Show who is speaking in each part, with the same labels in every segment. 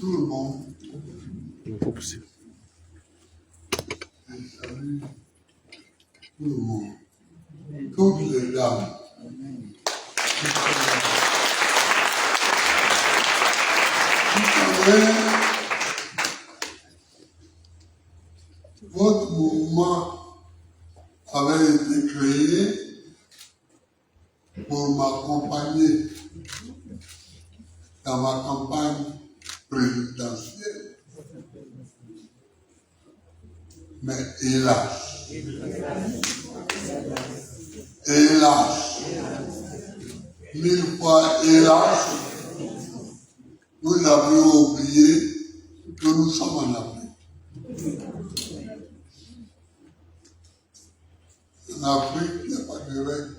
Speaker 1: tout le monde.
Speaker 2: Il faut pousser.
Speaker 1: Je salue tout le monde. Toutes les dames. Vous savez, votre mouvement avait été créé pour m'accompagner dans ma campagne présidentielle. Mais hélas, mille fois hélas, nous avions oublié que nous sommes en Afrique. En Afrique, il n'y a pas de règles.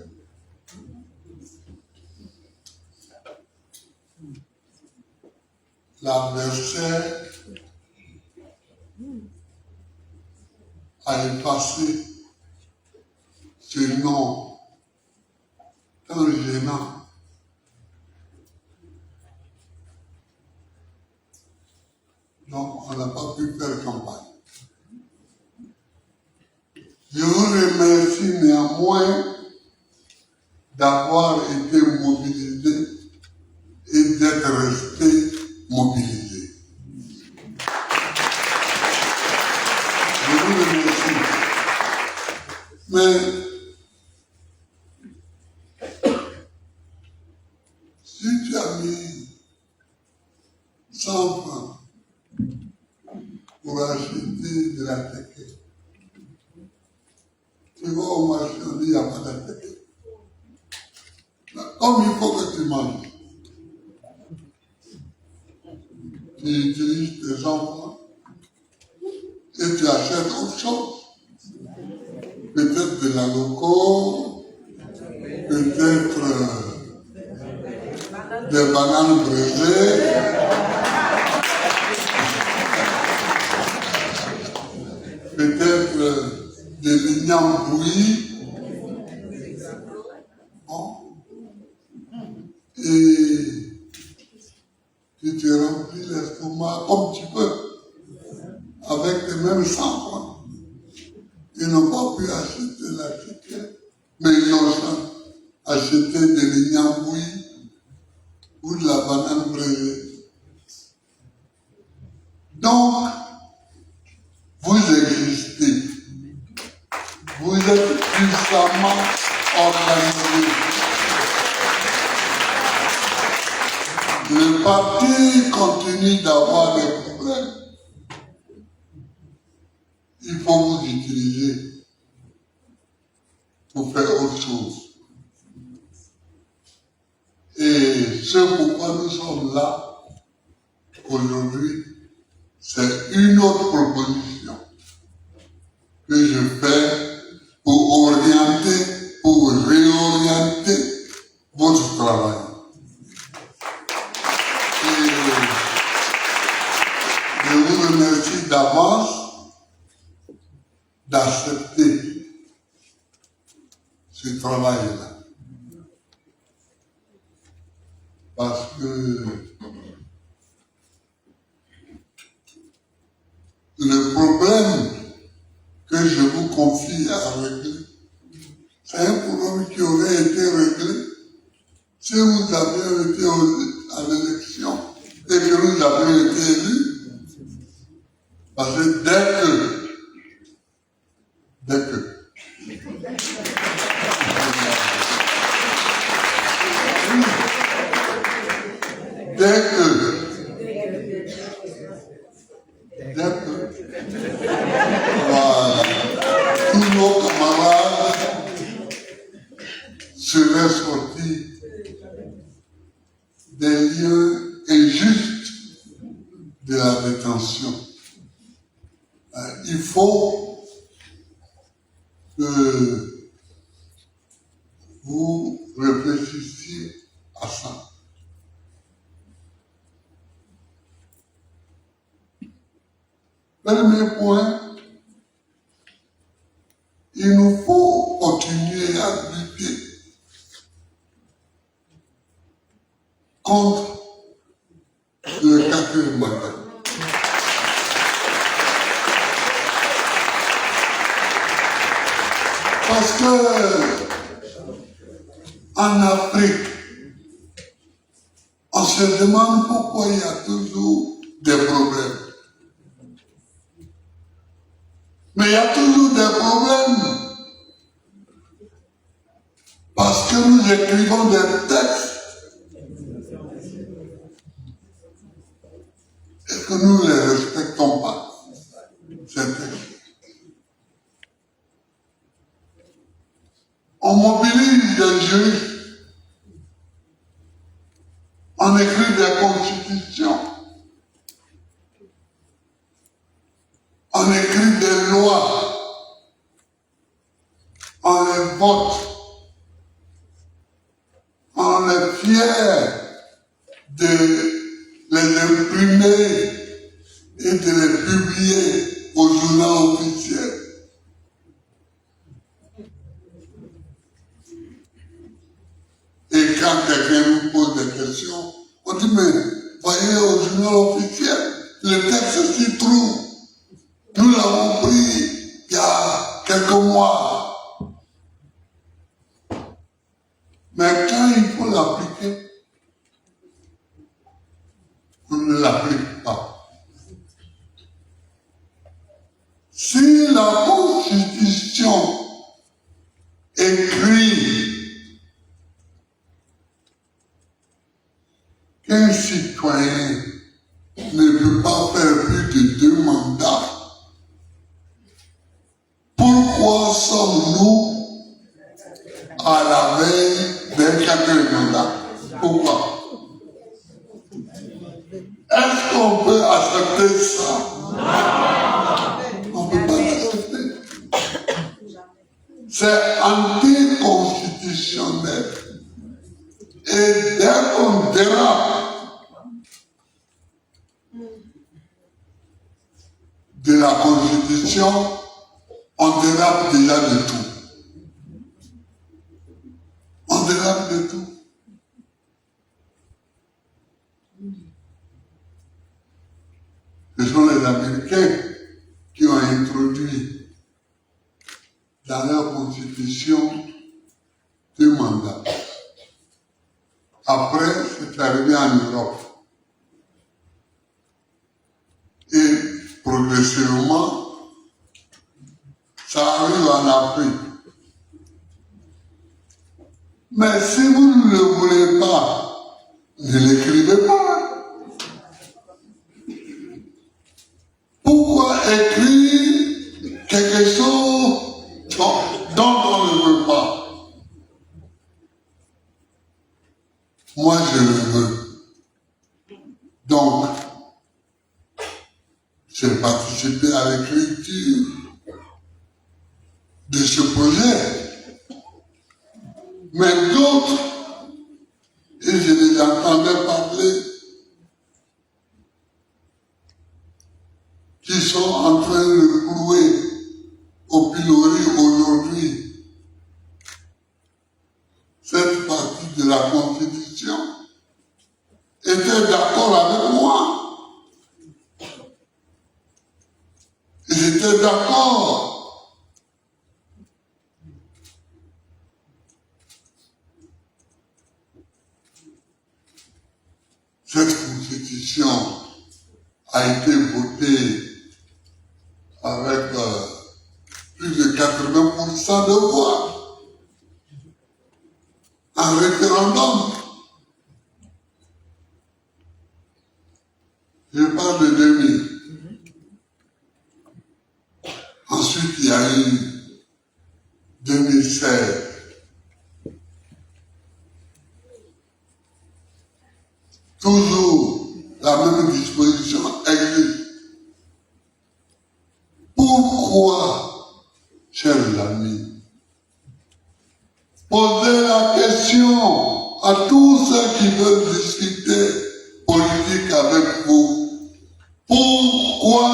Speaker 1: L'adversaire a effacé ce nom tant gênant. Donc, on n'a pas pu faire campagne. Je vous remercie néanmoins d'avoir été mobilisé et d'être resté mobilisé. Je vous remercie. Mais si tu as mis 100 francs pour acheter de la tête, tu vas au marché, on dit il n'y a pas de tête. Comme il faut que tu manges, tu utilises tes enfants et tu achètes autre chose. Peut-être de la loco, peut-être des bananes brisées, peut-être des lignans bouillis. Bon. Et tu te remplis l'estomac comme tu peux, avec les mêmes 100 francs. Ils n'ont pas pu acheter la ticket, mais ils ont acheté des lignans bouillis ou de la banane brisée. Donc, vous existez. Vous êtes puissamment organisés. Le parti continue d'avoir des problèmes. Il faut vous utiliser pour faire autre chose. Et ce pourquoi nous sommes là aujourd'hui, c'est une autre proposition que je fais pour orienter, pour réorienter votre travail. Et je vous remercie d'avance d'accepter ce travail-là. Parce que le problème que je vous confie à régler, c'est un problème qui aurait été réglé si vous aviez été à l'élection et que vous avez été élus. Parce que dès que voilà, tous nos camarades seraient sortis des lieux injustes de la détention. Il faut que vous réfléchissiez à ça. Premier point, il nous faut continuer à lutter contre le quatrième matin. Parce que en Afrique, on se demande pourquoi il y a toujours des problèmes. Mais il y a toujours des problèmes. Parce que nous écrivons des textes et que nous ne les respectons pas. Ces textes. On mobilise des juristes. On écrit des constitutions. On écrit des lois. On les vote. On est fier de les imprimer et de les publier au journal officiel. Et quand quelqu'un nous pose des questions, on dit, mais voyez au journal officiel, le texte s'y trouve. Nous l'avons pris il y a quelques mois. Mais quand il faut l'appliquer, on ne l'applique pas. Si la Constitution écrit qu'un citoyen ne peut pas faire plus de 2 mandats, pourquoi sommes-nous à la veille d'un 4e mandat? Pourquoi? Est-ce qu'on peut accepter ça? On ne peut pas l'accepter. C'est anticonstitutionnel. Et dès qu'on dérape de la Constitution, on dérape déjà de tout. On dérape de tout. Ce sont les Américains qui ont introduit dans leur Constitution 2 mandats. Après, c'est arrivé en Europe. Et progressivement, ça arrive en Afrique. Mais si vous ne le voulez pas, ne l'écrivez pas. Pourquoi écrire quelque chose dont on ne veut pas? Moi, je le veux. Donc, j'ai participé à l'écriture de ce projet. Mais d'autres, et je les entendais parler, qui sont en train de clouer au pilori aujourd'hui cette partie de la Constitution, étaient d'accord avec moi. Ils étaient d'accord. Cette Constitution a été votée avec plus de 80% de voix en référendum. Je parle de 2000. Ensuite, il y a eu 2016. Toujours la même disposition existe. Pourquoi, chers amis, posez la question à tous ceux qui veulent discuter politique avec vous. Pourquoi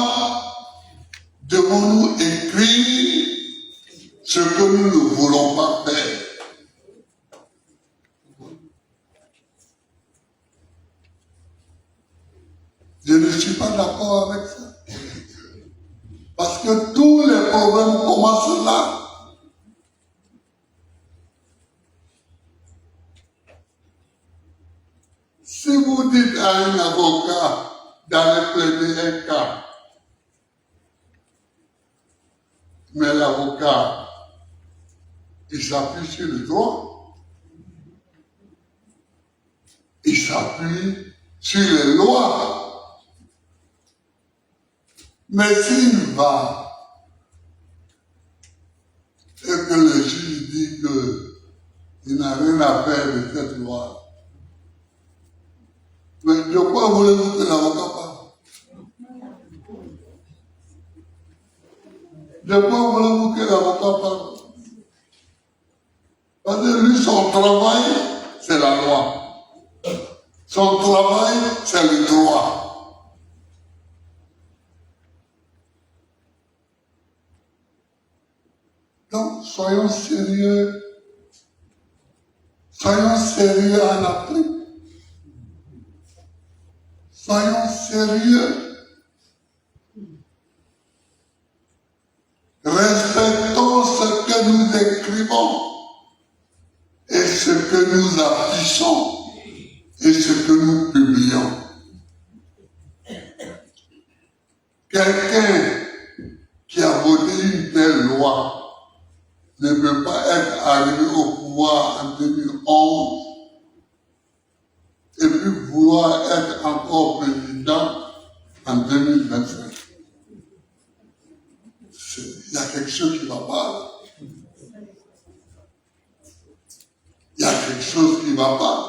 Speaker 1: devons-nous écrire ce que nous ne voulons pas faire? Je ne suis suis pas d'accord avec ça. Parce que tous les problèmes commencent là. Si vous dites à un avocat d'aller plaider un cas, mais l'avocat, il s'appuie sur le droit, il s'appuie sur les lois. Mais s'il va et que le juge dit qu'il n'a rien à faire de cette loi, mais de quoi voulez-vous que l'avocat parle? De quoi voulez-vous que l'avocat parle? Parce que lui, son travail, c'est la loi. Son travail, c'est le droit. Donc, soyons sérieux. Soyons sérieux en Afrique. Soyons sérieux. Respectons ce que nous écrivons et ce que nous affichons et ce que nous publions. Quelqu'un qui a voté une telle loi ne peut pas être arrivé au pouvoir en 2011 et puis vouloir être encore président en 2025. Il y a quelque chose qui ne va pas là. Il y a quelque chose qui ne va pas.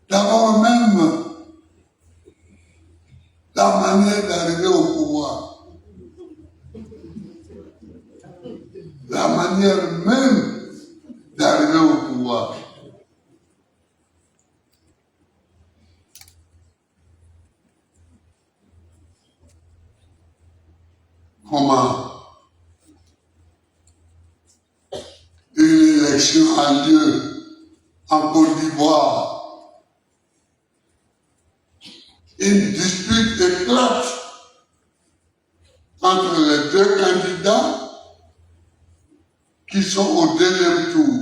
Speaker 1: D'abord même, la manière d'arriver au pouvoir, la manière même d'arriver au pouvoir. Comment une élection a lieu en Côte d'Ivoire. Une dispute éclate entre les deux candidats qui sont au deuxième tour.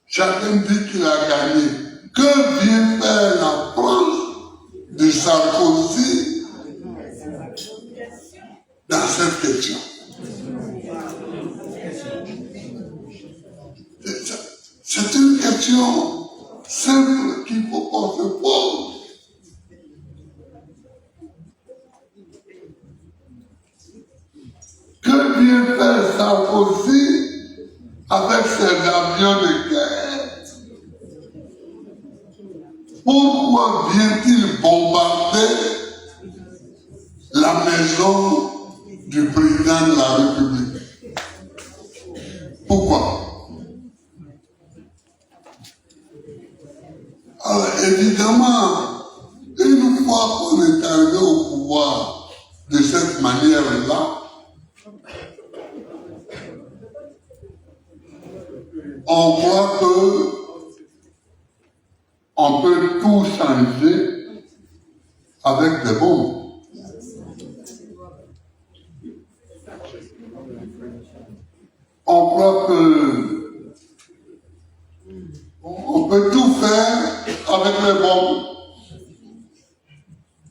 Speaker 1: Chacun dit qu'il a gagné. Que vient faire la France de Sarkozy dans cette question? C'est une question simple qu'il faut qu'on se pose. Que vient faire Sarkozy avec ses avions de guerre? Pourquoi vient-il bombarder la maison du président de la République? Pourquoi? Alors évidemment, une fois qu'on est arrivé au pouvoir de cette manière-là, on croit que on peut tout changer avec des bombes. On croit que on peut tout faire avec les bombes.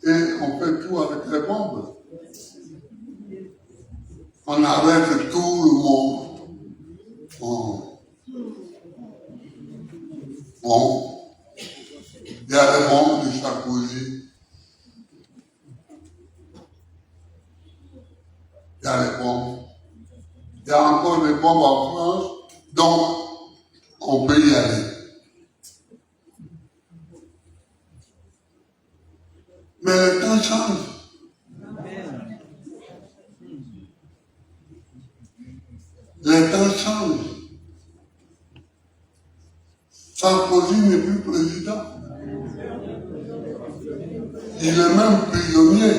Speaker 1: Et on fait tout avec les bombes. On arrête tout le monde. Bon. Il y a les bombes de Sarkozy. Il y a les bombes. Il y a encore des bombes en France. Donc, on peut y aller. Mais le temps change. Les temps changent. Sarkozy n'est plus président. Il est même prisonnier.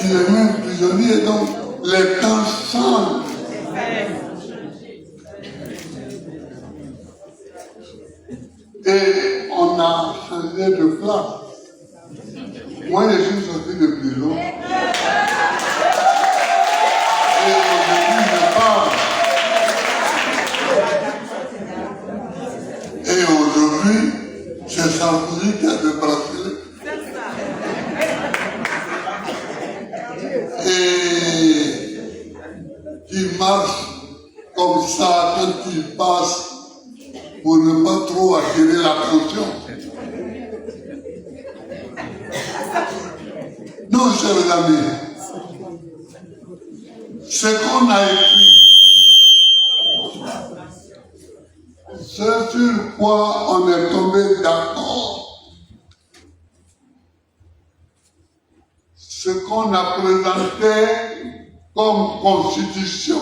Speaker 1: il est même prisonnier, donc les temps changent. Et on a changé de place. Moi, je suis sorti de prison. Et aujourd'hui, je parle. Et aujourd'hui, c'est Sarkozy qui a le bracelet. Et qui marche comme ça quand il passe pour ne pas trop attirer l'attention. Non, chers amis, ce qu'on a écrit, ce sur quoi on est tombé d'accord, ce qu'on a présenté comme constitution,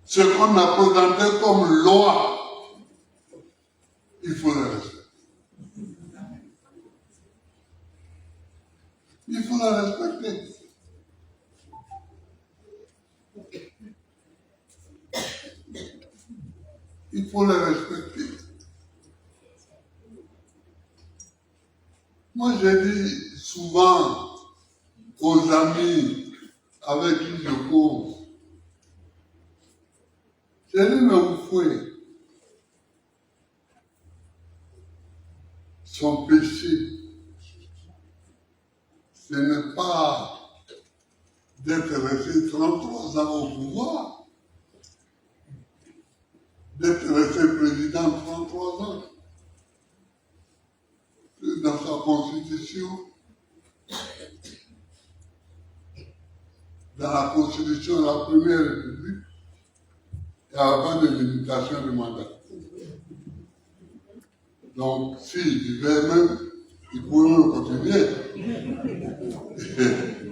Speaker 1: ce qu'on a présenté comme loi, il faut le respecter. Il faut la respecter. Il faut la respecter. Moi, j'ai dit souvent aux amis avec qui je cause, j'ai dit, mais vous fouez. Son péché, ce n'est pas d'être resté 33 ans au pouvoir, d'être resté président 33 ans. Dans sa constitution, dans la constitution de la Première République, il n'y avait pas de limitation du mandat. Donc, s'il vivait même, il pouvait même continuer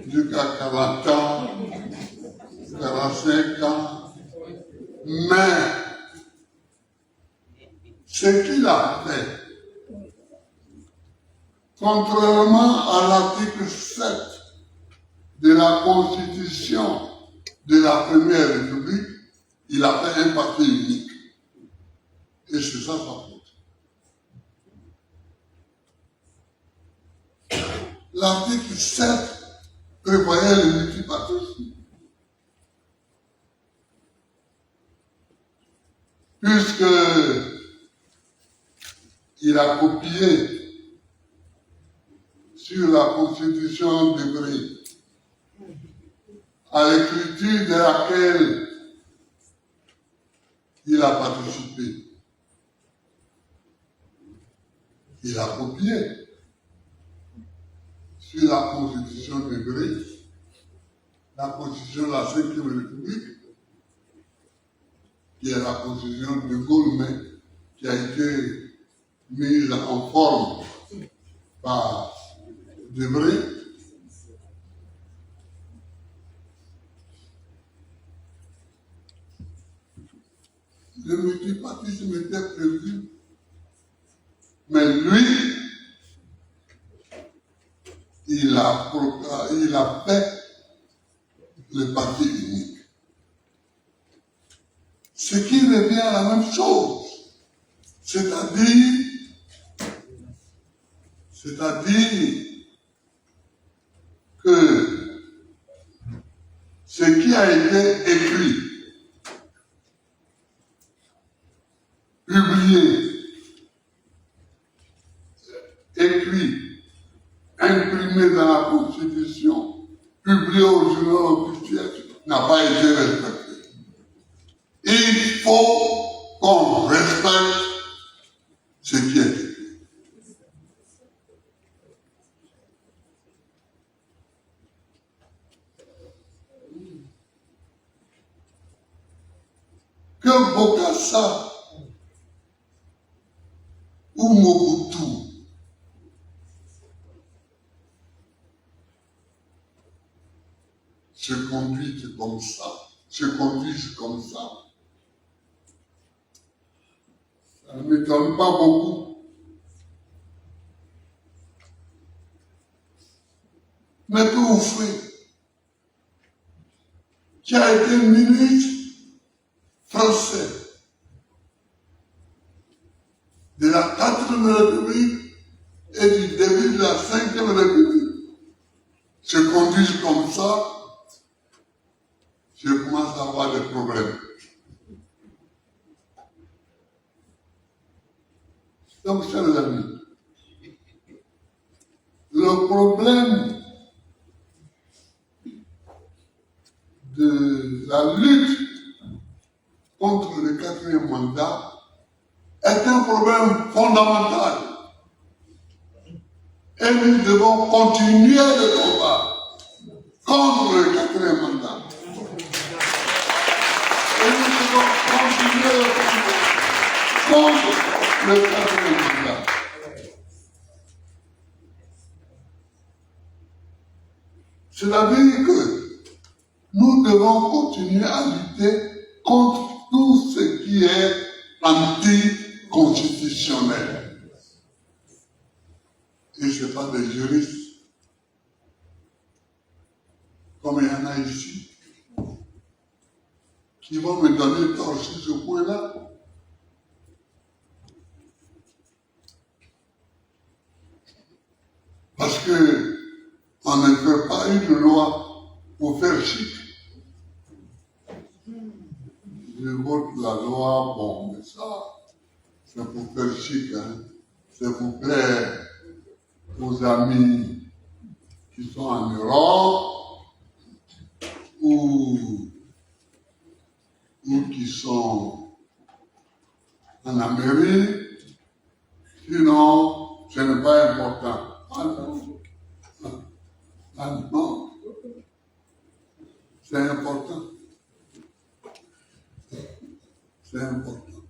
Speaker 1: jusqu'à 40 ans, 45 ans. Mais, ce qu'il a fait, contrairement à l'article 7 de la Constitution de la Première République, il a fait un parti unique. Et c'est ça sa faute. L'article 7 prévoyait le multipartisme. Puisque il a copié sur la Constitution de Brie, à l'écriture de laquelle il a participé. Il a copié sur la Constitution de Brie, la Constitution de la 5e République, qui est la Constitution de Gaulle, mais qui a été mise en forme par Debré. Le multipartisme était prévu, mais lui, il a fait le parti unique. Ce qui revient à la même chose, c'est-à-dire que ce qui a été écrit, publié, écrit, imprimé dans la Constitution, publié au journal officiel, n'a pas été respecté. Il faut qu'on respecte ce qui est écrit. Que Bokassa ou Mobutu se conduisent comme ça, ça ne m'étonne pas beaucoup. mais que vous faites, qui a été ministre français de la 4e République et du début de la 5e République, se conduisent comme ça, je commence à avoir des problèmes. Donc, chers amis, le problème de la lutte contre le 4e mandat est un problème fondamental. Et nous devons continuer le combat contre le 4e mandat. Et nous devons continuer le combat contre le 4e mandat. C'est-à-dire que nous devons continuer à lutter contre tout ce qui est anticonstitutionnel. Et ce n'est pas des juristes, comme il y en a ici, qui vont me donner tort sur ce point-là. Parce que on ne fait pas une loi pour faire chic. Je vote la loi, bon, mais ça, c'est pour faire chic, hein. C'est pour plaire aux amis qui sont en Europe ou qui sont en Amérique. Sinon, ce n'est pas important. Ah non. Ah non. C'est important. C'est important.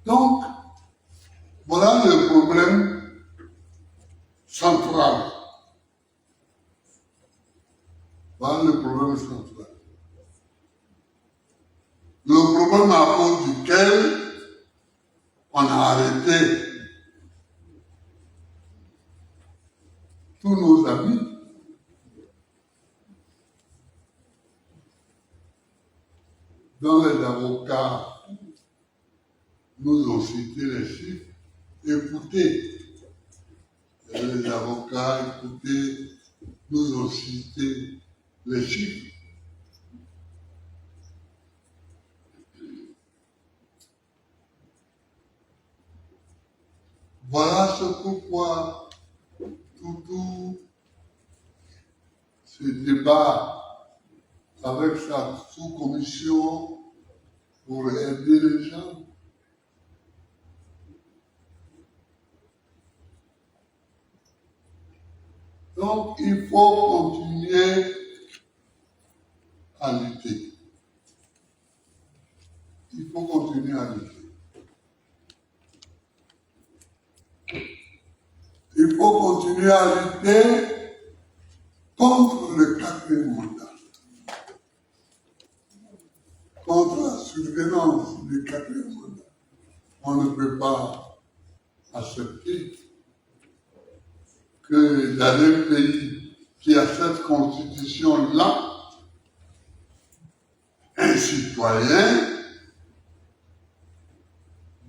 Speaker 1: Donc, voilà le problème central. Voilà le problème central. Le problème à cause duquel on a arrêté tous nos amis. Dont les avocats nous ont cité les chiffres. Écoutez, les avocats, écoutez, nous ont cité les chiffres. Voilà ce pourquoi tout ce débat avec sa sous-commission pour aider les gens. Donc, il faut continuer à lutter. Il faut continuer à lutter. Il faut continuer à lutter contre le 4e mandat. Contre la surveillance du 4e mandat. On ne peut pas accepter que dans un pays qui a cette constitution-là, un citoyen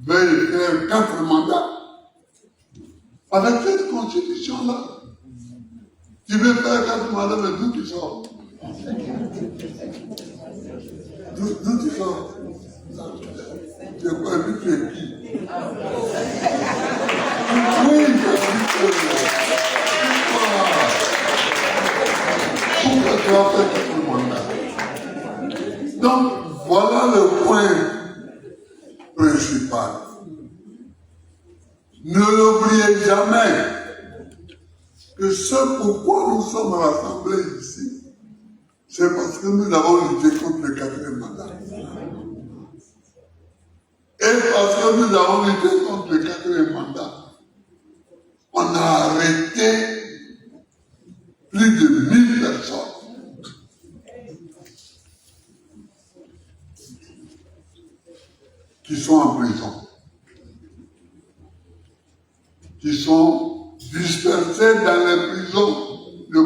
Speaker 1: veuille faire 4 mandats. Avec cette constitution-là, tu veux faire 4 mandats, mais d'où tu sors? D'où tu sors? Tu n'as pas vu, tu es qui? Oui, pourquoi tu vas faire 4 mandats? Donc, voilà le point principal. Ne l'oubliez jamais que ce pourquoi nous sommes rassemblés ici, c'est parce que nous avons lutté contre le 4e mandat. Et parce que nous avons lutté contre le 4e mandat, on a arrêté plus de 1000 personnes. Qui sont en prison, qui sont dispersés dans les prisons de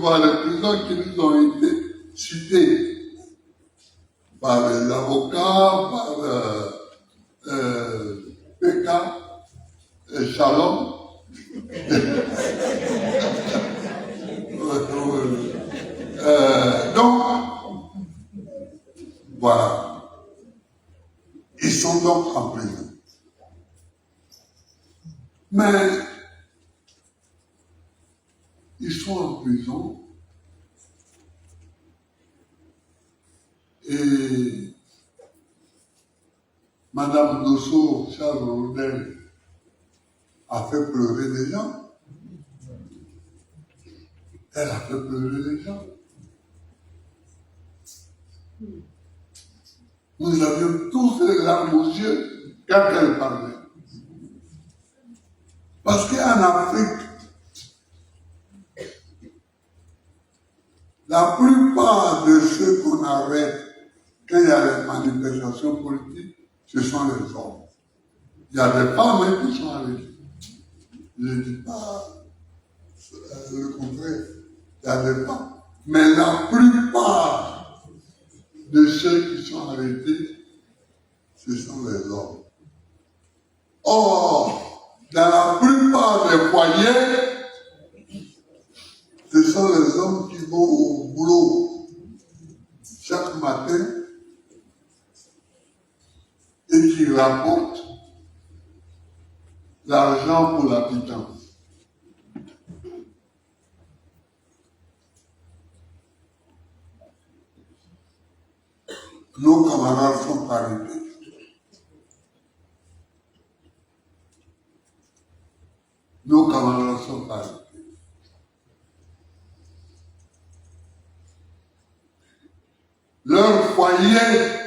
Speaker 1: vois les prisons qui nous ont été citées par les avocats, par PK et Shalom. Donc, voilà. Ils sont donc en prison. Mais ils sont en prison et Madame Dosso, Charles Rodel, a fait pleurer les gens. Elle a fait pleurer les gens. Nous avions tous les larmes aux yeux quand elle parlait. Parce qu'en Afrique, la plupart de ceux qu'on arrête quand il y a les manifestations politiques, ce sont les hommes. Il y a des femmes même qui sont arrêtées. Je ne dis pas le contraire. Il y a des femmes. Mais la plupart de ceux qui sont arrêtés, ce sont les hommes. Or, dans la plupart des foyers, ce sont les hommes qui vont au boulot chaque matin et qui rapportent l'argent pour l'habitant. Nos camarades sont arrêtés. Nos camarades sont arrêtés. Leurs foyers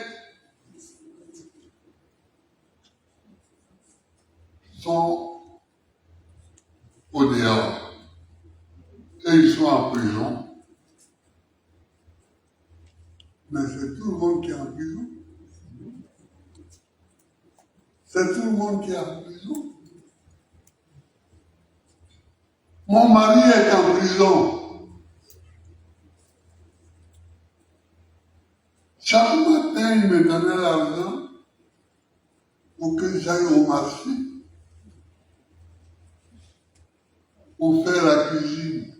Speaker 1: sont au dehors. Et ils sont en prison. Mais c'est tout le monde qui est en prison. C'est tout le monde qui est en prison. Mon mari est en prison. Chaque matin, il me donnait l'argent pour que j'aille au marché pour faire la cuisine.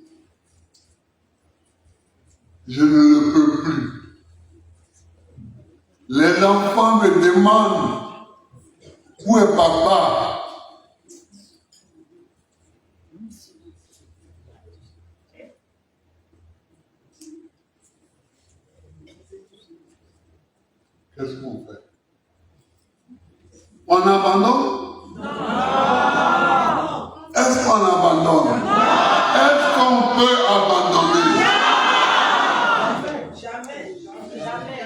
Speaker 1: Je ne le peux plus. Les enfants me demandent où est papa? Qu'est-ce qu'on fait? On abandonne? Non! Est-ce qu'on abandonne? Non! Est-ce qu'on peut abandonner? Jamais! Jamais!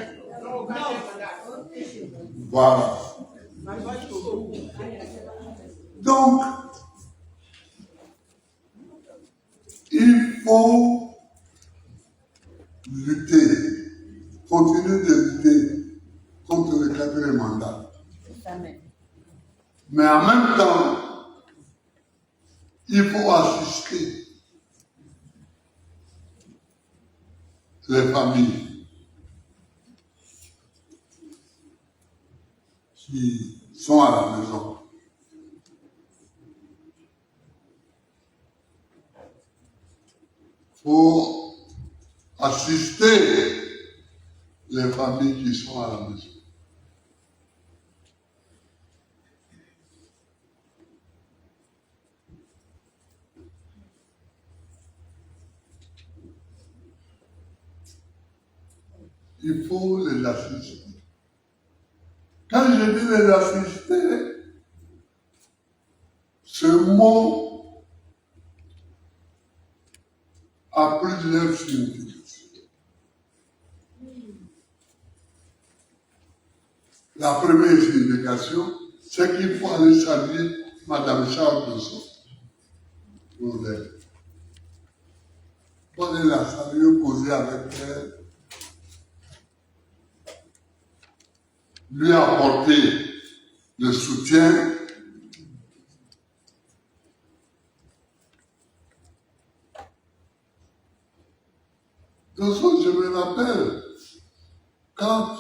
Speaker 1: Voilà. Donc, il faut lutter, continuer de lutter contre le quatrième mandat. Mais en même temps, il faut assister les familles qui sont à la maison. Il faut assister les familles qui sont à la maison. Il faut les assister. Quand je dis les assister, ce mot a plusieurs significations. La première signification, c'est qu'il faut aller saluer Madame Charles Dosso. Pour aller la saluer, causer avec elle, lui apporter le soutien. toute façon, je me rappelle, quand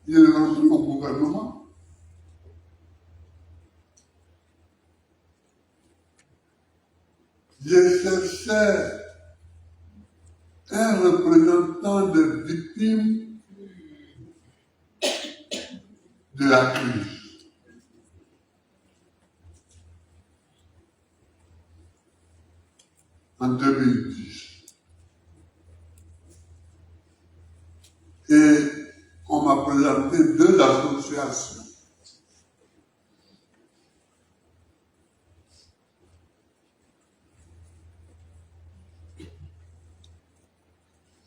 Speaker 1: il est rentré au gouvernement, je cherchais un représentant des victimes de la crise. En 2010. Et on m'a présenté deux associations.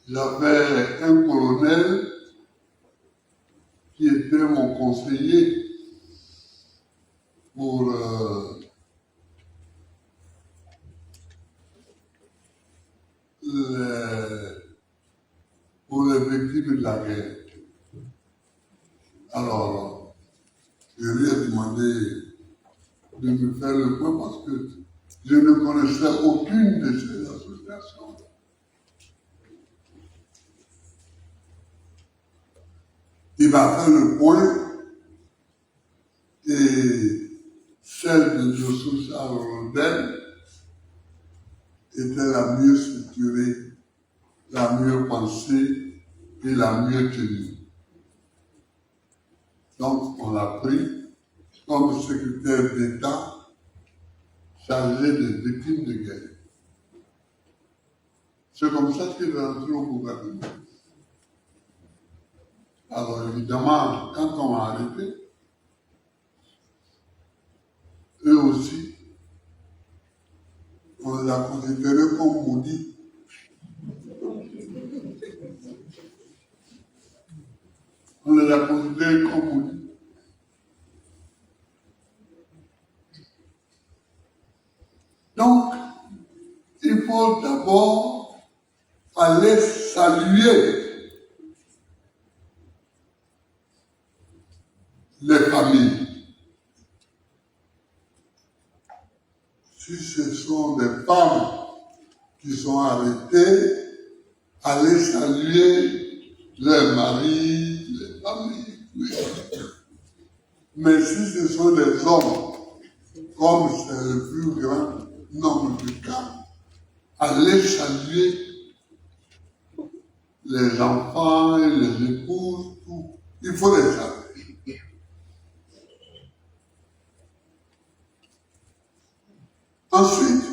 Speaker 1: J'avais un colonel qui était mon conseiller pour les victimes de la guerre. Alors, je lui ai demandé de me faire le point parce que je ne connaissais aucune de ces associations. Il m'a fait le point et celle de Joseph Rodel était la mieux structurée, la mieux pensée et la mieux tenue. Donc, on l'a pris comme secrétaire d'État chargé des victimes de guerre. C'est comme ça qu'il est rentré au gouvernement. Alors, évidemment, quand on m'a arrêté, eux aussi, on les a considérés comme maudits. On les a considérés comme maudits. Donc, il faut d'abord aller saluer les familles. Si ce sont des femmes qui sont arrêtées, allez saluer leurs maris, les familles. Oui. Mais si ce sont des hommes, comme c'est le plus grand nombre de cas, allez saluer les enfants et les épouses, tout. Il faut les saluer. Ensuite,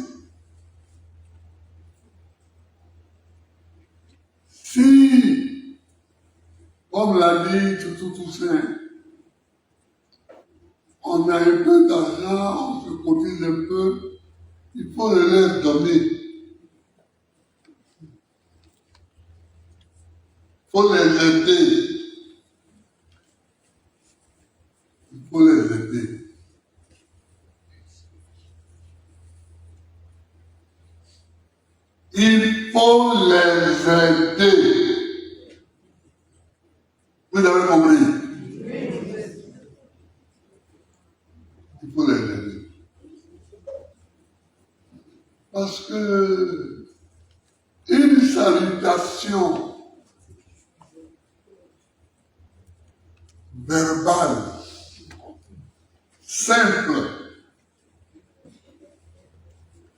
Speaker 1: si, comme l'a dit Tutu Toussaint, on a un peu d'argent, on se cotise un peu, il faut le leur donner. Il faut les aider. Il faut les aider. Il faut les aider. Vous avez compris? Il faut les aider. Parce que une salutation verbale, simple,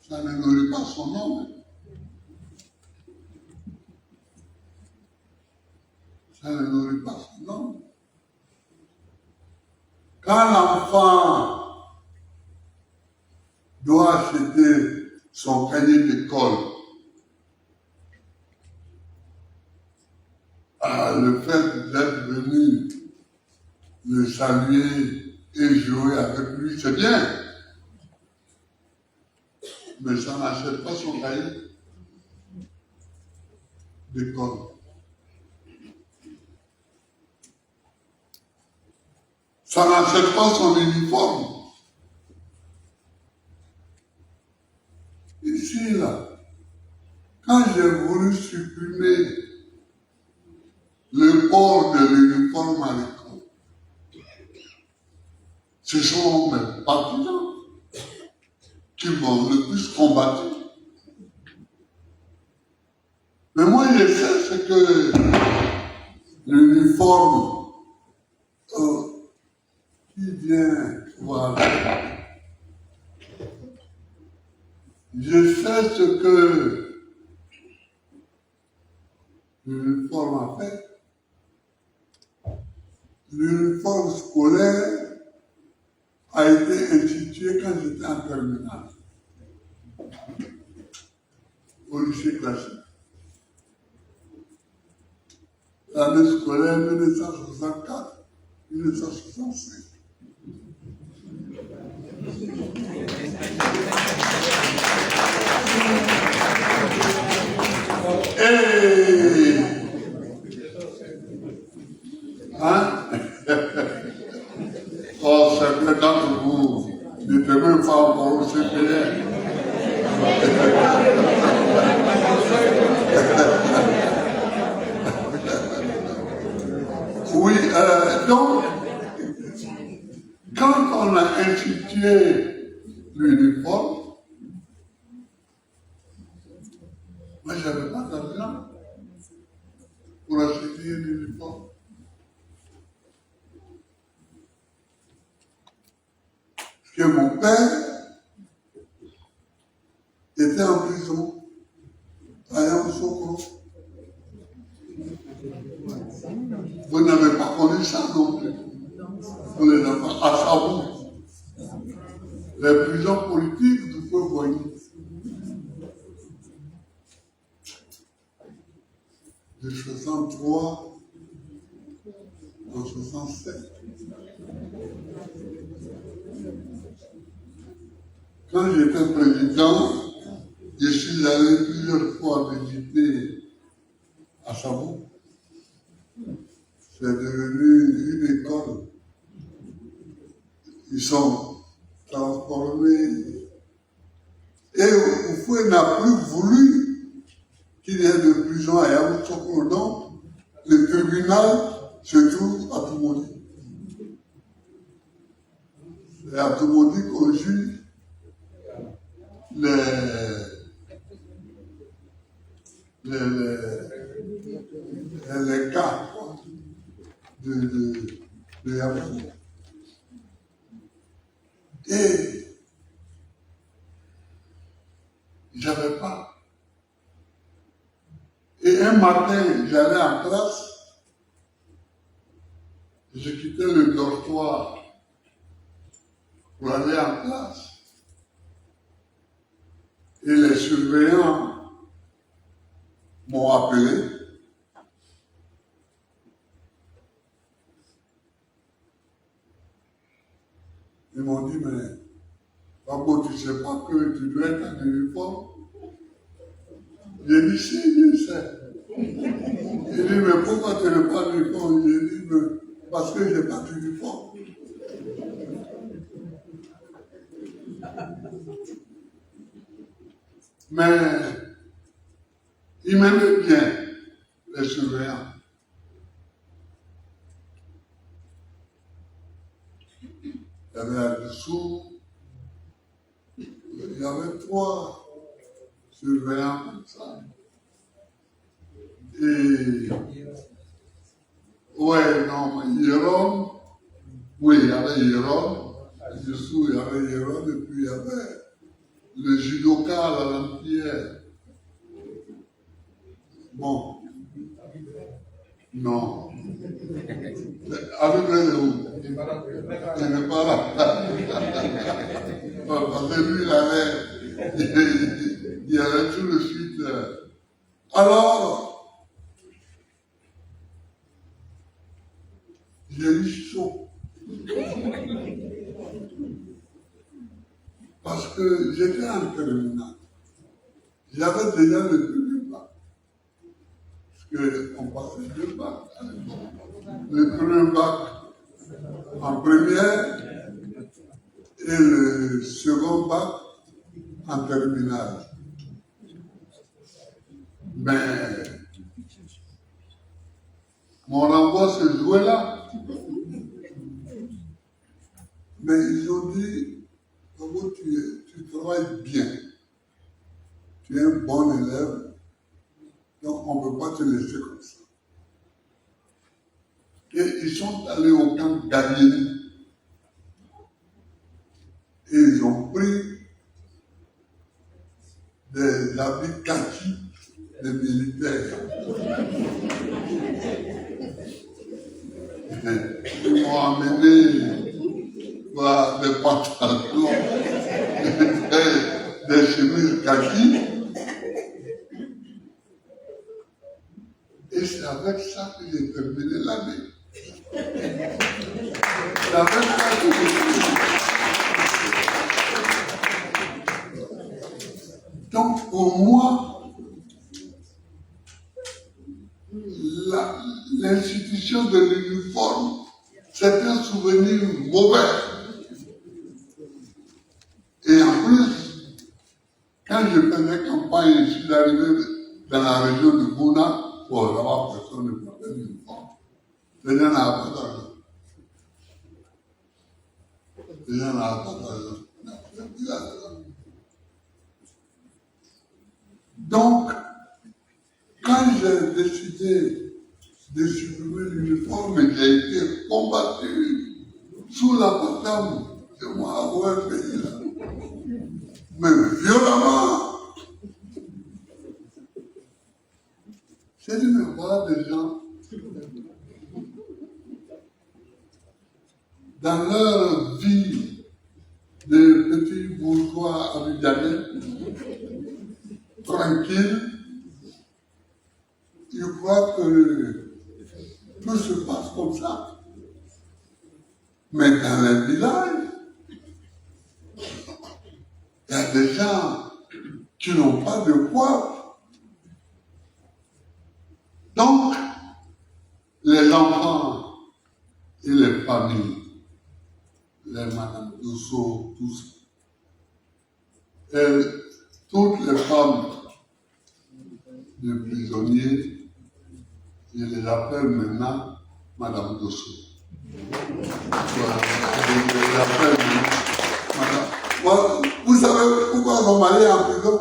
Speaker 1: ça ne nourrit pas son homme. Ça ne nourrit pas son homme. Quand l'enfant doit acheter son cahier d'école, le fait d'être venu le saluer et jouer avec lui, c'est bien. Mais ça n'achète pas son cahier d'école. Ça n'achète pas son uniforme. Ici, là, quand j'ai voulu supprimer le port de l'uniforme à l'école, ce sont mes partisans qui m'ont le plus combattu. Mais moi, je sais ce que l'uniforme qui vient voir. Je sais ce que l'uniforme a fait. L'uniforme scolaire a été institué quand j'étais en terminale, au lycée classique. L'année scolaire 1964-1965. Et hein? Oh, certains d'entre vous n'étaient même pas encore au CPR. Oui, donc, quand on a institué l'uniforme, moi j'avais pas d'argent pour acheter un uniforme. Parce que mon père était en prison, à Yamoussoukro. Vous n'avez pas connu ça non plus. Pour les enfants, à Sabou. Les prisons politiques du peuple voyou. De 63 en 67. Quand j'étais président, je suis allé plusieurs fois visiter à Sabou. C'est devenu une école. Ils sont transformés. Et Oufoué n'a plus voulu qu'il y ait de prison à Yamoussoukro. Donc, le tribunal se trouve à Toumoudi. C'est à Toumoudi qu'on juge les cas de Yamoussoukro. Et j'avais pas. Et un matin, j'allais en classe, je quittais le dortoir pour aller en classe. Et les surveillants m'ont appelé. Ils m'ont dit, mais Pablo, tu ne sais pas que tu dois être en uniforme? J'ai dit, si, je sais. Il dit, mais pourquoi tu n'es pas en uniforme? J'ai dit, mais parce que je n'ai pas d'uniforme. Mais ils m'aimaient bien, les surveillants. Il y avait là-dessous, il y avait 3 surveillants comme ça. Et, ouais, non, Jérôme, oui, il y avait Jérôme, dessous il y avait Jérôme, et puis il y avait le judoka à la lampière. Bon, non. Avec le où? Il n'est pas là. Parce que lui, il allait tout de suite. Alors, j'ai eu chaud. Parce que j'étais en terminale. J'avais déjà le premier bac. Parce qu'on passait 2 bacs. Le premier bac en première et le second bac en terminale. Mais mon renvoi se jouait là. Mais ils ont dit, Pablo, tu travailles bien. Tu es un bon élève. Donc, on ne peut pas te laisser comme ça. Et ils sont allés au camp Galilee. Et ils ont pris des habits kaki des militaires. Ils m'ont amené des pantalons, des chemises kaki. Et c'est avec ça que j'ai terminé l'année. C'est avec ça que j'ai terminé. Donc, pour moi, l'institution de l'uniforme, c'est un souvenir mauvais. Et en plus, quand je faisais campagne, je suis arrivé dans la région de Bouna, pour là-bas, personne ne portait l'uniforme. Les gens n'avaient pas d'argent. Les gens n'avaient pas d'argent. Donc, quand j'ai décidé de supprimer l'uniforme, j'ai été combattu sous la patame de mon pays là. Mais violemment. C'est dit, mais voilà des gens, dans leur vie de petits bourgeois abidjanais, tranquilles, ils croient que tout se passe comme ça. Mais dans les villages, il y a des gens qui n'ont pas de quoi. Donc, les enfants et les familles, les Madame Douceau, tous, et toutes les femmes de prisonniers, je les appelle maintenant Madame Douceau. Voilà, je les appelle Madame. Voilà. Vous savez pourquoi ils sont mariés en prison?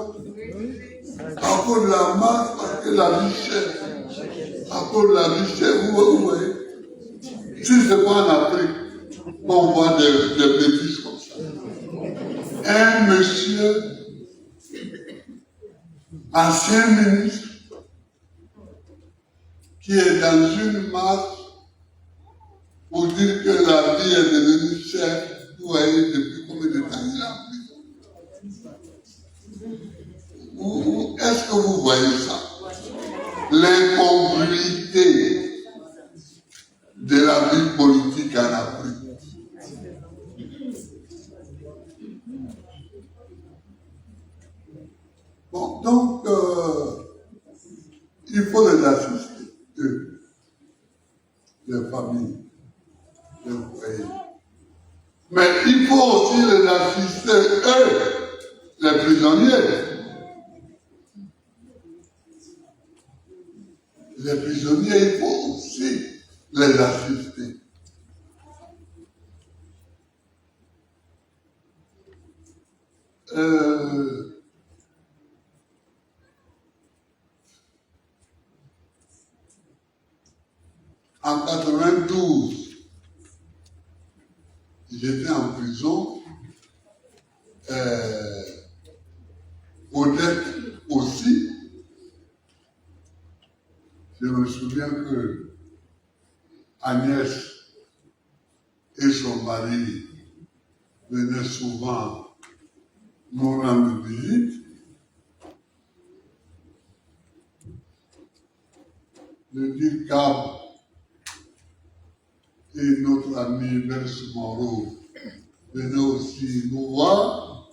Speaker 1: À cause de la masse, parce que la vie chère. À cause de la vie chère, vous voyez. Si ce n'est pas en Afrique, on voit des bêtises comme ça. Un monsieur, ancien ministre, qui est dans une marche pour dire que la vie est devenue chère, vous voyez depuis combien de temps il est en prison. Est-ce que vous voyez ça? L'incongruité de la vie politique en Afrique. Bon, donc, il faut les assister, eux, les familles, les foyers. Mais il faut aussi les assister, eux, les prisonniers. Les prisonniers, il faut aussi les assister. En 92, j'étais en prison. Odette aussi. Je me souviens que Agnès et son mari venaient souvent nous rendre visite. Le DIRCAB et notre ami Berce Moreau venaient aussi nous voir.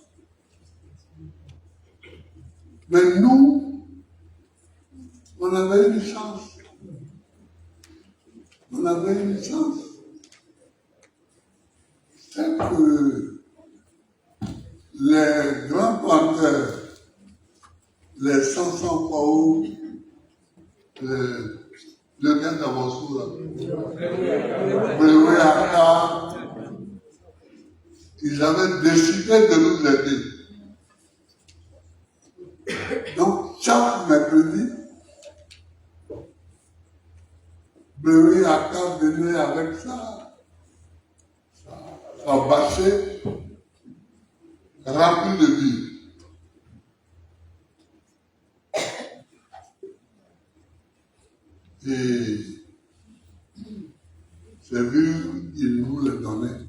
Speaker 1: Mais nous, on avait une chance. On avait une chance. C'est que les grands planteurs, les 500 Paou, le gars d'Avassou, ils avaient décidé de nous aider. Donc, chaque mercredi, Mais oui, Akab venait avec sa bâchée remplie de vie. Et c'est vu, il nous le donnait.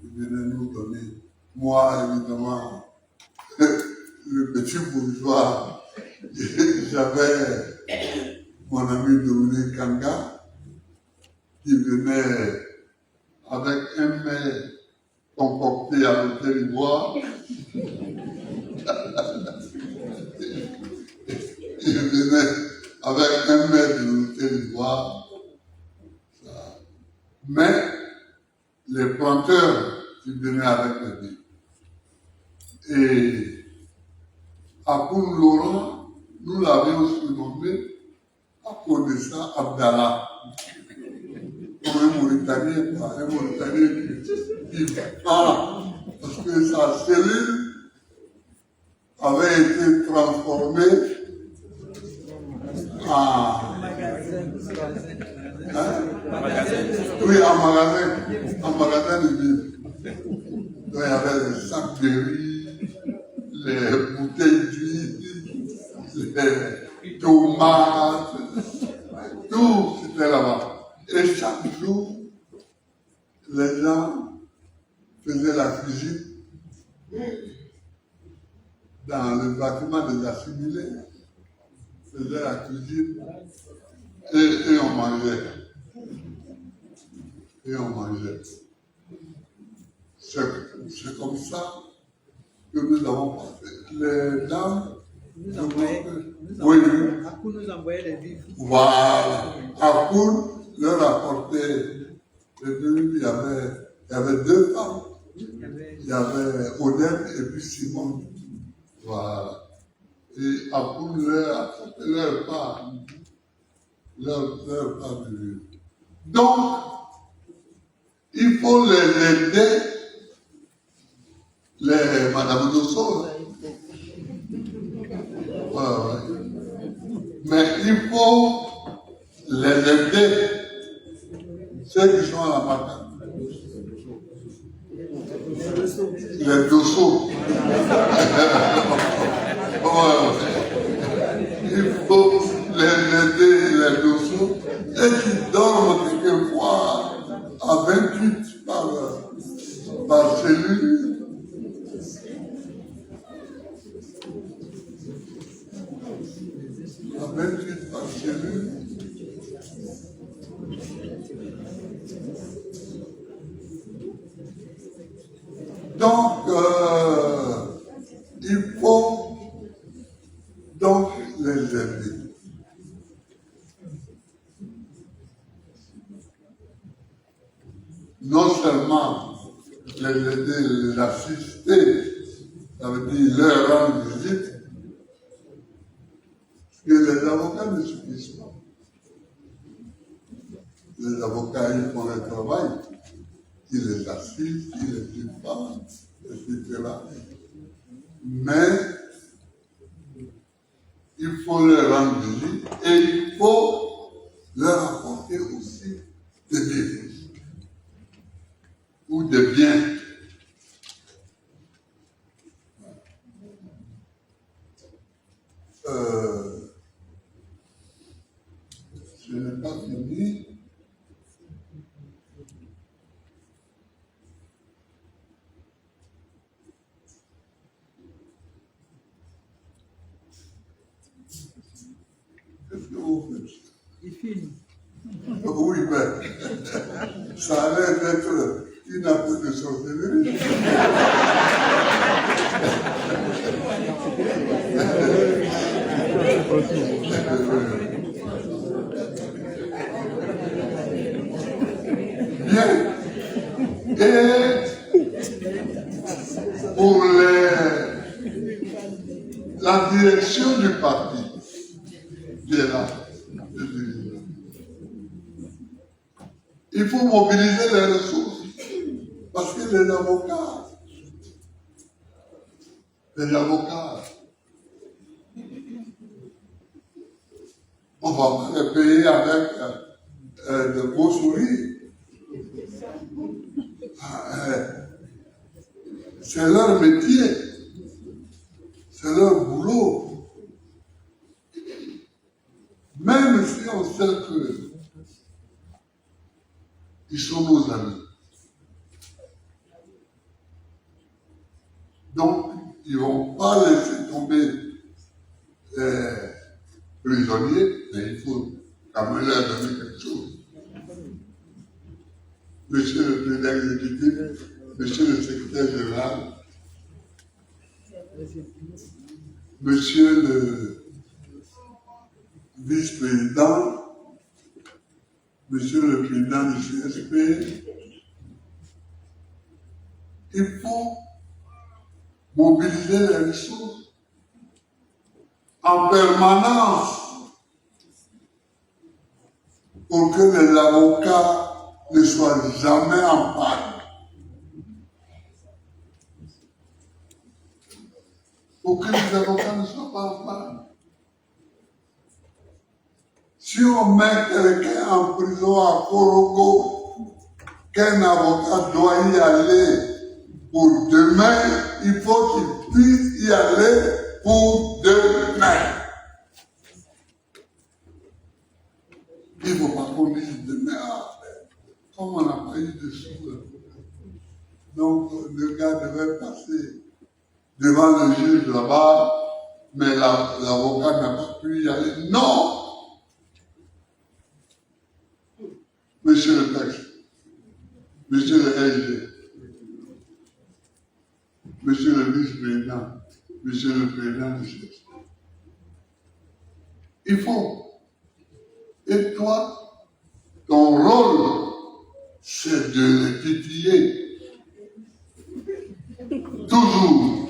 Speaker 1: Il venait nous donner. Moi, évidemment, le petit bourgeois, j'avais mon ami Dominique Kanga qui venait avec un mets concocté à l'hôtel Ivoire. Il venait avec un mets de l'hôtel Ivoire. Mais les planteurs qui venaient avec le vie. Et Apoun Laurent, nous l'avions surnommé à cause de ça Abdallah. Comme un Mauritanien, qui parce que sa cellule avait été transformée en oui, en magasin de vivres. Donc il y avait les sacs de riz, les bouteilles d'huile, les tomates, tout c'était là-bas. Et chaque jour, les gens faisaient la cuisine dans le bâtiment des assimilés, faisaient la cuisine et on mangeait. Et on mangeait. C'est comme ça que nous avons passé. Les dames nous envoyaient les vivres. Voilà. Apoun leur apportait les vivres. Il y avait deux femmes. Il y avait Odette et puis Simone. Voilà. Et Apoun leur apportait leur part. Leur part de vivre. Donc, il faut les aider, les Madame Dosso. Ouais. Mais il faut les aider, ceux qui sont à la matin. Les Dosso. Il faut les aider, les Dosso, et qui dorment quelquefois à 28 par cellule. À 28 par cellule. Donc, il faut donc les aider. Non seulement les aider, les assister, ça veut dire leur rendre visite, que les avocats ne suffisent pas. Les avocats, ils font le travail, ils les assistent, ils les défendent, etc. Mais il faut leur rendre visite et il faut leur apporter aussi des bienfaits ou des biens. Je n'ai pas fini. Qu'est-ce que vous faites?
Speaker 3: Il filme.
Speaker 1: Oui, mais ça a l'air d'être une affaire de sorcellerie. Bien. Et pour la direction du parti, qui est là, il faut mobiliser les ressources. Parce que les avocats, on ne va pas les payer avec de beaux sourires. C'est leur métier, c'est leur boulot. Même si on sait qu'ils sont nos amis. Donc, ils ne vont pas laisser tomber les prisonniers, mais il faut quand même leur donner quelque chose. Monsieur le président exécutif, monsieur le secrétaire général, monsieur le vice-président, monsieur le président du CSP, il faut mobiliser les ressources en permanence pour que les avocats ne soient jamais en panne. Pour que les avocats ne soient pas en panne. Si on met quelqu'un en prison à Korogo, qu'un avocat doit y aller pour demain, il faut qu'il puisse y aller pour demain. Il ne faut pas qu'on dise demain, comme on n'a pas eu de sous. Donc, le gars devait passer devant le juge là-bas, mais l'avocat n'a pas pu y aller. Non! Monsieur le texte, monsieur le SG, monsieur le vice-président, monsieur le président du CSP. Il faut. Et toi, ton rôle, c'est de les titiller. Toujours.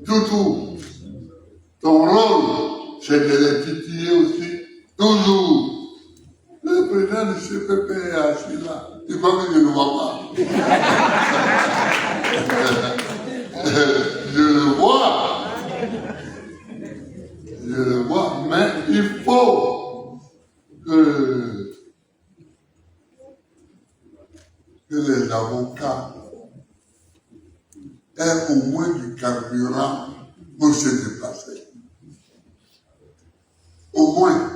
Speaker 1: Toujours. Ton rôle, c'est de les titiller aussi. Toujours. Le président du CPP est assis là. Tu crois que je ne le vois pas? Je le vois. Je le vois, mais il faut que les avocats aient au moins du carburant pour se déplacer. Au moins.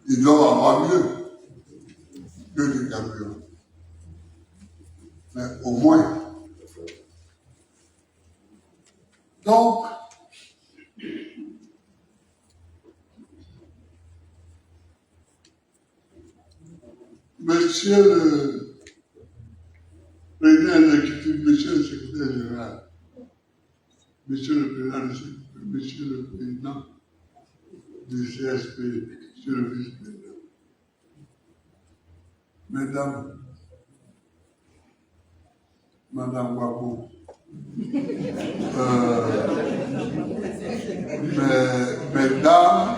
Speaker 1: Ils doivent avoir mieux que du carburant. Mais au moins. Donc, monsieur le président exécutif, monsieur le secrétaire général, monsieur le président du CSP, monsieur le président du CSP, monsieur le vice-président, mesdames, madame Wabo, mesdames,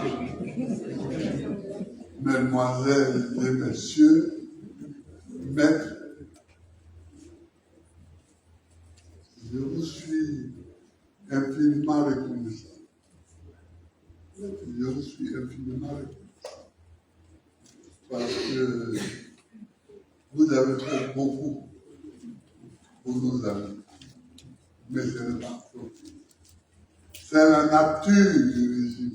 Speaker 1: mesdemoiselles et messieurs, maîtres, je vous suis infiniment reconnaissant. Je vous suis infiniment reconnaissant. Parce que vous avez fait beaucoup pour nos amis. Mais ce n'est pas trop. C'est la nature du régime.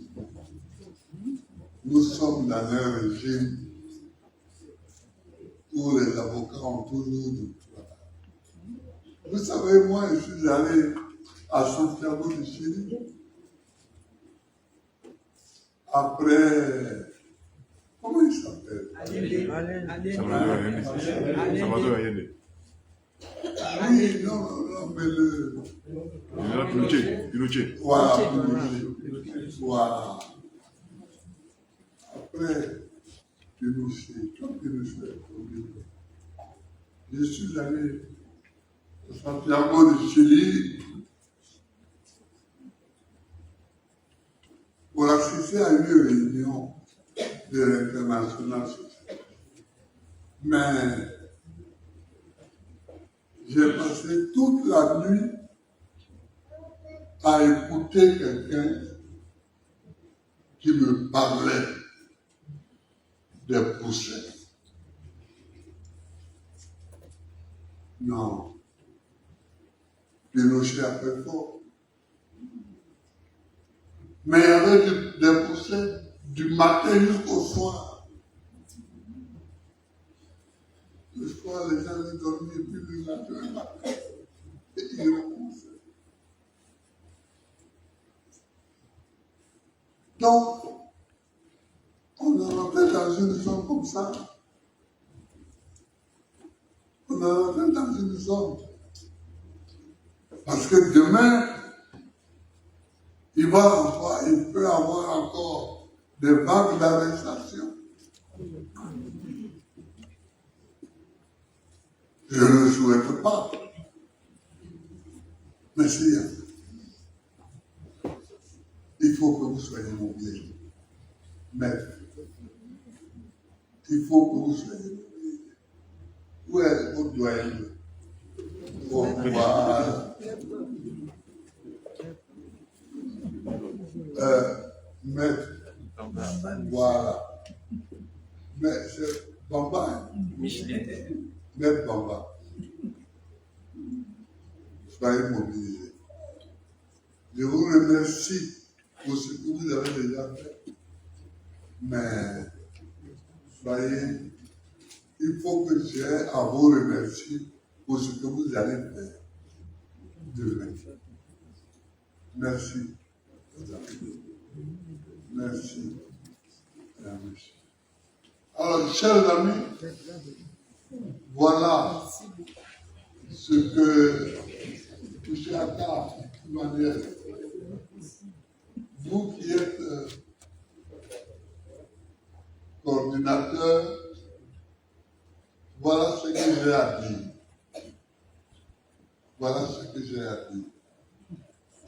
Speaker 1: Nous sommes dans un régime où les avocats ont toujours du travail. Vous savez, moi, je suis allé à Santiago du Chili. Après, comment il s'appelle?
Speaker 3: Salvador Allende.
Speaker 1: Oui, non, mais le...
Speaker 3: Pinochet.
Speaker 1: Voilà, Pinochet. Voilà. Après, Pinochet, quand Pinochet est tombé, je suis allé à Santiago du Chili pour assister à une réunion de l'International Sociale. Mais j'ai passé toute la nuit à écouter quelqu'un qui me parlait des poussées. Non. Pinochet a fait fort. Mais il y avait des poussées du matin jusqu'au soir. Le soir, les gens allaient dormir, puis le matin, et ils recommençaient. Donc, on est rentré dans une zone comme ça. On est rentré dans une zone. Parce que demain, il peut avoir encore des vagues d'arrestation. Je ne le souhaite pas. Mais si, il faut que vous soyez mobilisés. Maître, il faut que vous soyez mobilisés. Où est votre doyen? Voilà. Maître, voilà. Mais c'est Bamba. Maître Bamba. Soyez mobilisés. Je vous remercie pour ce que vous avez déjà fait. Mais il faut que j'ai à vous remercier pour ce que vous allez faire demain. Merci. Merci. Merci. Alors, chers amis, voilà ce que M. Attard, Emmanuel, vous qui êtes coordinateur, voilà ce que j'ai à dire. Voilà ce que j'ai à dire.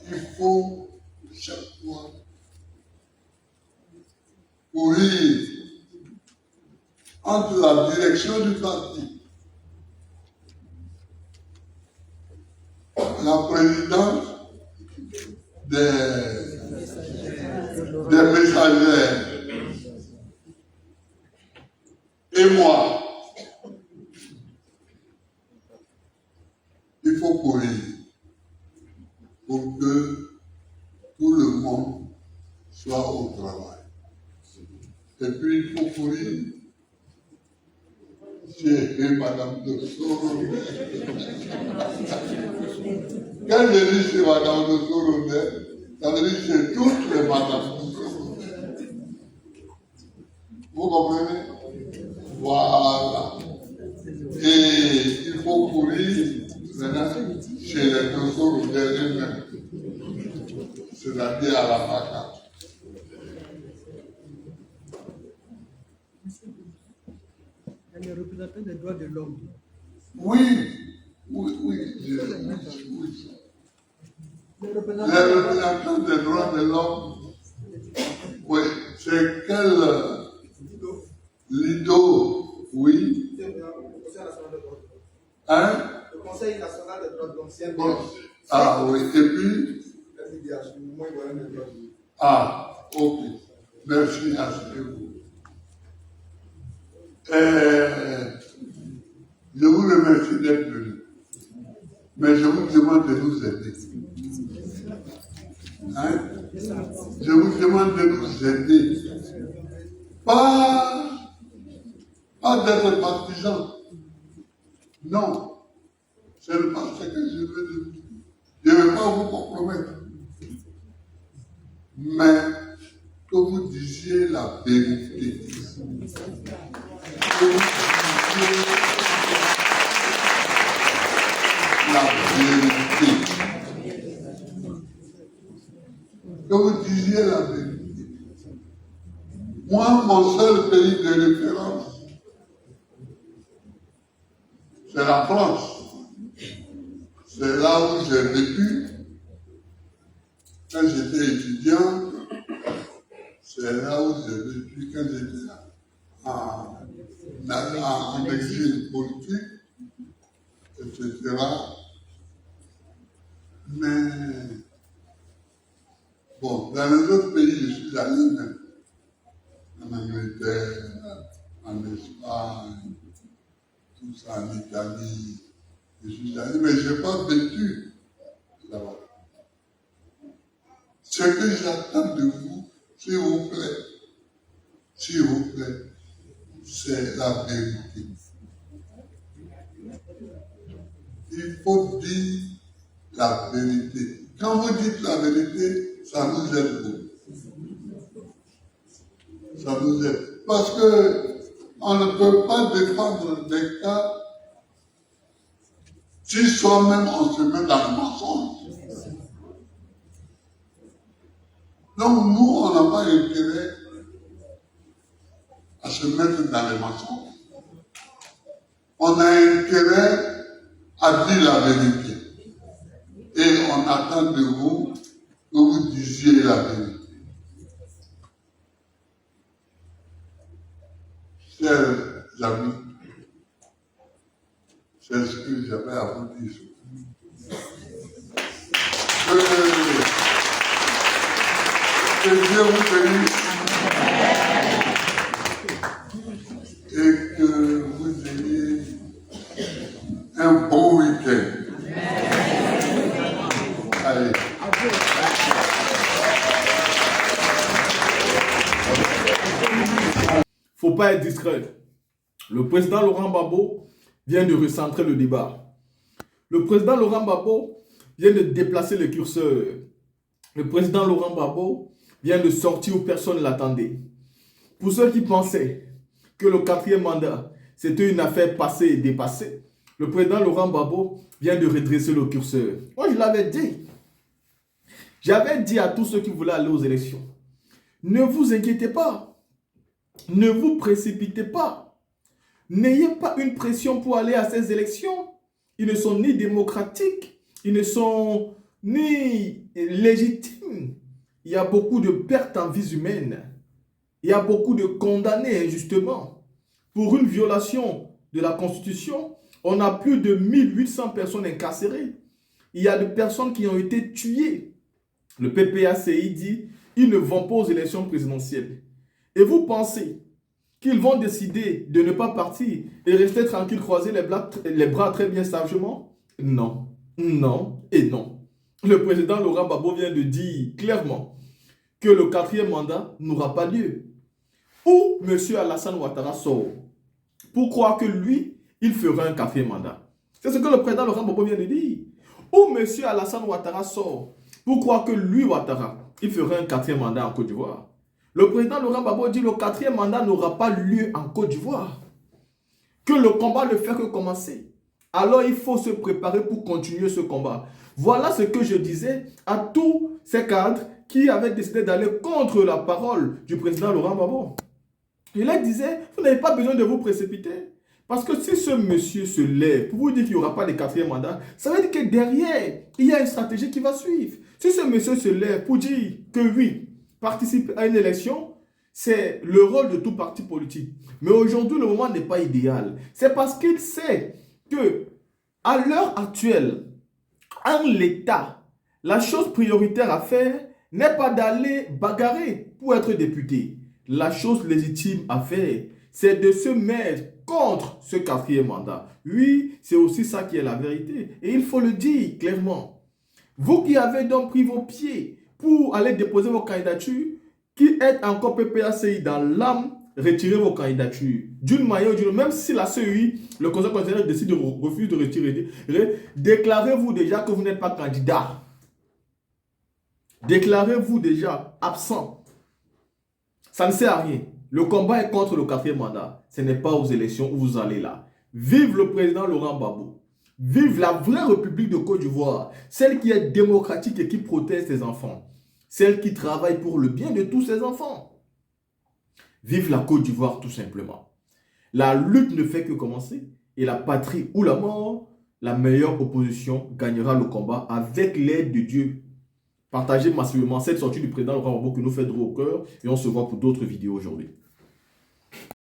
Speaker 1: Il faut chaque fois courir entre la direction du parti, la présidence des messagers et moi. Il faut courir pour que tout le monde soit au travail. Et puis il faut courir chez Madame de Soroné. Quand je dis chez Madame de Soroné, ça veut dire chez toutes les Madame de Soroné. Vous comprenez? Voilà. Et il faut courir maintenant chez les deux Soroné eux-mêmes, c'est-à-dire à la vacance.
Speaker 3: Les représentants des droits de l'homme.
Speaker 1: Oui. Les représentants des droits de l'homme, oui, c'est quel Lido, oui. Hein?
Speaker 4: Le Conseil national des droits de l'homme, c'est
Speaker 1: Ah oui, et puis? Ah, ok. Merci, asseyez-vous. Je vous remercie d'être venu. Mais je vous demande de nous aider. Hein? Je vous demande de nous aider. Pas d'être partisan. Non. C'est pas ce que je veux dire. Je ne vais pas vous compromettre. Mais que vous disiez la vérité. Que vous disiez la vérité. Que vous disiez la vérité. Moi, mon seul pays de référence, c'est la France. C'est là où j'ai vécu. Quand j'étais étudiant, c'est là où j'ai vécu quand j'étais en exil politique, etc. Mais Bon, dans les autres pays, je suis allé même. En Angleterre, en Espagne, tout ça, en Italie. Je suis allé, mais je n'ai pas vécu là-bas. Ce que j'attends de vous, s'il vous plaît, c'est la vérité. Il faut dire la vérité. Quand vous dites la vérité, ça nous aide beaucoup. Ça nous aide. Parce que on ne peut pas défendre des cas si soi-même on se met dans le mensonge. Donc nous, on n'a pas intérêt à se mettre dans les mensonges. On a intérêt à dire la vérité. Et on attend de vous que vous disiez la vérité. Chers amis, c'est ce que j'avais à vous dire. Que Dieu vous bénisse et que vous ayez un bon week-end. Allez.
Speaker 5: Faut pas être discret. Le président Laurent Gbagbo vient de recentrer le débat. Le président Laurent Gbagbo vient de déplacer le curseur. Le président Laurent Gbagbo vient de sortir où personne ne l'attendait. Pour ceux qui pensaient que le 4e mandat, c'était une affaire passée et dépassée, le président Laurent Gbagbo vient de redresser le curseur. Moi, je l'avais dit. J'avais dit à tous ceux qui voulaient aller aux élections, ne vous inquiétez pas. Ne vous précipitez pas. N'ayez pas une pression pour aller à ces élections. Ils ne sont ni démocratiques, ils ne sont ni légitimes. Il y a beaucoup de pertes en vies humaines. Il y a beaucoup de condamnés injustement. Pour une violation de la Constitution, on a plus de 1800 personnes incarcérées. Il y a des personnes qui ont été tuées. Le PPACI dit, ils ne vont pas aux élections présidentielles. Et vous pensez qu'ils vont décider de ne pas partir et rester tranquille, croiser les bras très bien sagement? Non, non et non. Le président Laurent Gbagbo vient de dire clairement que le 4e mandat n'aura pas lieu. Où M. Alassane Ouattara sort pour croire que lui, il fera un 4e mandat. C'est ce que le président Laurent Gbagbo vient de dire. Où M. Alassane Ouattara sort pour croire que lui, Ouattara, il fera un 4e mandat en Côte d'Ivoire. Le président Laurent Gbagbo dit que le 4e mandat n'aura pas lieu en Côte d'Ivoire. Que le combat ne fait que commencer. Alors il faut se préparer pour continuer ce combat. Voilà ce que je disais à tous ces cadres qui avaient décidé d'aller contre la parole du président Laurent Gbagbo. Il leur disait, vous n'avez pas besoin de vous précipiter. Parce que si ce monsieur se lève pour vous dire qu'il n'y aura pas de 4e mandat, ça veut dire que derrière, il y a une stratégie qui va suivre. Si ce monsieur se lève pour dire que oui, participer à une élection, c'est le rôle de tout parti politique. Mais aujourd'hui, le moment n'est pas idéal. C'est parce qu'il sait que, à l'heure actuelle, en l'état, la chose prioritaire à faire n'est pas d'aller bagarrer pour être député. La chose légitime à faire, c'est de se mettre contre ce 4e mandat. Oui, c'est aussi ça qui est la vérité. Et il faut le dire clairement. Vous qui avez donc pris vos pieds pour aller déposer vos candidatures, qui êtes encore PPACI dans l'âme, retirez vos candidatures. D'une manière ou d'une autre, même si la CEI, le Conseil constitutionnel décide de refuser de retirer, déclarez-vous déjà que vous n'êtes pas candidat. Déclarez-vous déjà absent. Ça ne sert à rien. Le combat est contre le 4e mandat. Ce n'est pas aux élections où vous allez là. Vive le président Laurent Gbagbo. Vive la vraie République de Côte d'Ivoire. Celle qui est démocratique et qui protège ses enfants. Celle qui travaille pour le bien de tous ses enfants. Vive la Côte d'Ivoire tout simplement. La lutte ne fait que commencer. Et la patrie ou la mort, la meilleure opposition gagnera le combat avec l'aide de Dieu. Partagez massivement cette sortie du président Laurent Gbagbo qui nous fait droit au cœur. Et on se voit pour d'autres vidéos aujourd'hui.